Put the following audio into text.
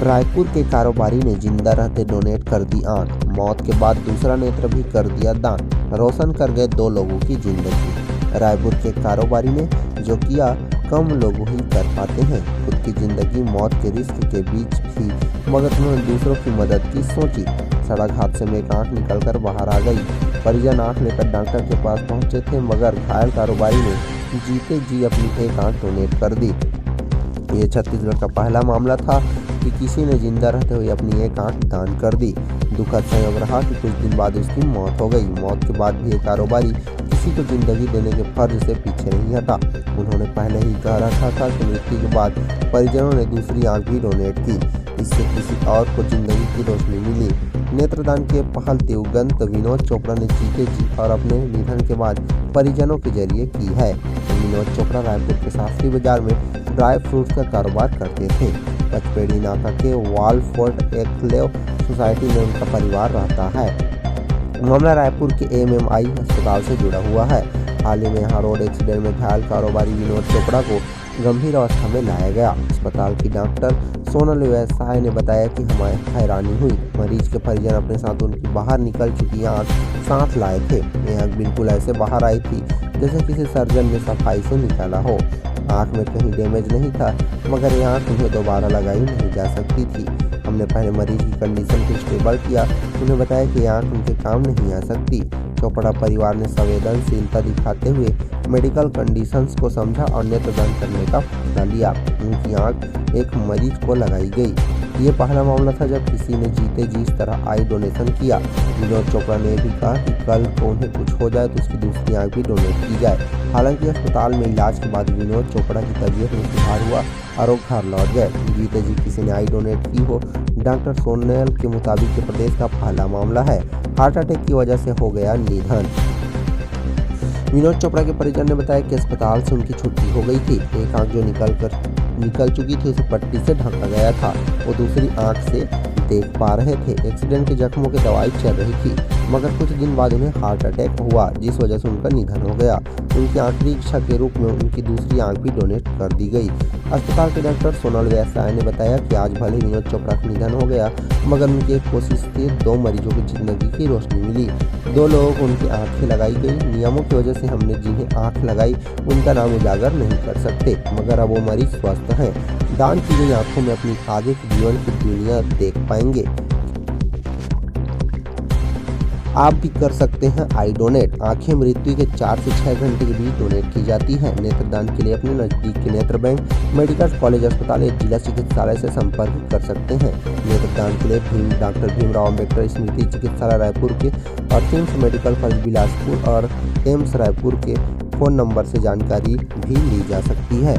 रायपुर के कारोबारी ने जिंदा रहते डोनेट कर दी आंख, मौत के बाद दूसरा नेत्र भी कर दिया दान, रोशन कर गए 2 लोगों की जिंदगी। रायपुर के कारोबारी ने जो किया कम लोग ही कर पाते हैं, खुद की जिंदगी मौत के रिस्क के बीच भी मगर उन्होंने दूसरों की मदद की सोची। सड़क हादसे में एक आंख निकलकर बाहर आ गई। परिजन आंख लेकर डॉक्टर के पास पहुंचे थे मगर घायल कारोबारी ने जीते जी अपनी एक आंख डोनेट कर दी। ये छत्तीसगढ़ का पहला मामला था कि किसी ने जिंदा रहते हुए अपनी एक आंख दान कर दी। दुखद संयोग रहा कि कुछ दिन बाद उसकी मौत हो गई। मौत के बाद भी ये कारोबारी किसी को जिंदगी देने के फर्ज से पीछे नहीं हटा। उन्होंने पहले ही कह रखा था कि मृत्यु के बाद परिजनों ने दूसरी आंख भी डोनेट की, इससे किसी और को जिंदगी की रोशनी मिली। नेत्रदान के पहल दिवंगत विनोद चोपड़ा ने जीते जी और अपने निधन के बाद परिजनों के जरिए की है। विनोद चोपड़ा रायपुर के शास्त्री बाजार में ड्राई फ्रूट्स का कारोबार करते थे। पचपेड़ी नाका के वालफोर्ट एक्लेव सोसाइटी में उनका परिवार रहता है। मामला रायपुर के MMI अस्पताल से जुड़ा हुआ है। हाल ही में यहाँ रोड एक्सीडेंट में घायल कारोबारी विनोद चोपड़ा को गंभीर अवस्था में लाया गया। अस्पताल की डॉक्टर सोनल व्यवसाय ने बताया कि हमें हैरानी हुई, मरीज के परिजन अपने साथ उनकी बाहर निकल चुकी आंख साथ लाए थे। यह आंख बिल्कुल ऐसे बाहर आई थी जैसे किसी सर्जन ने सफाई से निकाला हो। आंख में कहीं डैमेज नहीं था मगर यह आंख उन्हें दोबारा लगाई नहीं जा सकती थी। हमने पहले मरीज की कंडीशन को स्टेबल किया, उन्हें बताया कि यह आंख उनके काम नहीं आ सकती। चोपड़ा परिवार ने संवेदनशीलता दिखाते हुए मेडिकल कंडीशंस को समझा और नेत्रदान करने का फैसला लिया। उनकी आंख एक मरीज को लगाई गई। ये पहला मामला था जब किसी ने जीते जी इस तरह आई डोनेशन किया। विनोद चोपड़ा ने भी कहा कि कल को उन्हें कुछ हो जाए तो उसकी दूसरी आंख भी डोनेट की जाए। हालांकि अस्पताल में इलाज के बाद विनोद चोपड़ा की तबीयत में सुधार हुआ और वो घर लौट गए। जीते जी किसी ने आई डोनेट की हो। डॉक्टर सोनल के मुताबिक ये प्रदेश का पहला मामला है। हार्ट अटैक की वजह से हो गया निधन। विनोद चोपड़ा के परिजन ने बताया कि अस्पताल से उनकी छुट्टी हो गई थी। एक आंख जो निकल चुकी थी उसे पट्टी से ढका गया था, वो दूसरी आंख से देख पा रहे थे। एक्सीडेंट के जख्मों की दवाई चल रही थी मगर कुछ दिन बाद उन्हें हार्ट अटैक हुआ जिस वजह से उनका निधन हो गया। उनकी आखिरी इच्छा के रूप में उनकी दूसरी आंख भी डोनेट कर दी गई। अस्पताल के डॉक्टर सोनल व्यवसाय ने बताया कि आज भले विनोद चोपड़ा का निधन हो गया मगर उनकी एक कोशिश से 2 मरीजों की जिंदगी की रोशनी मिली। 2 लोगों को उनकी आंखें लगाई गई। नियमों की वजह से हमने जिन्हें आंख लगाई उनका नाम उजागर नहीं कर सकते मगर अब वो मरीज स्वस्थ हैं। दान की गई आंखों में अपनी आगे के जीवन की दुनिया देख पाएंगे। आप भी कर सकते हैं आई डोनेट। आंखें मृत्यु के 4 से 6 घंटे के बीच डोनेट की जाती हैं। नेत्रदान के लिए अपने नजदीक के नेत्र बैंक, मेडिकल कॉलेज अस्पताल या जिला चिकित्सालय से संपर्क कर सकते हैं। नेत्रदान के लिए डॉक्टर भीमराव अम्बेडकर स्मृति चिकित्सालय रायपुर के और किम्स मेडिकल कॉलेज बिलासपुर और एम्स रायपुर के फ़ोन नंबर से जानकारी भी ली जा सकती है।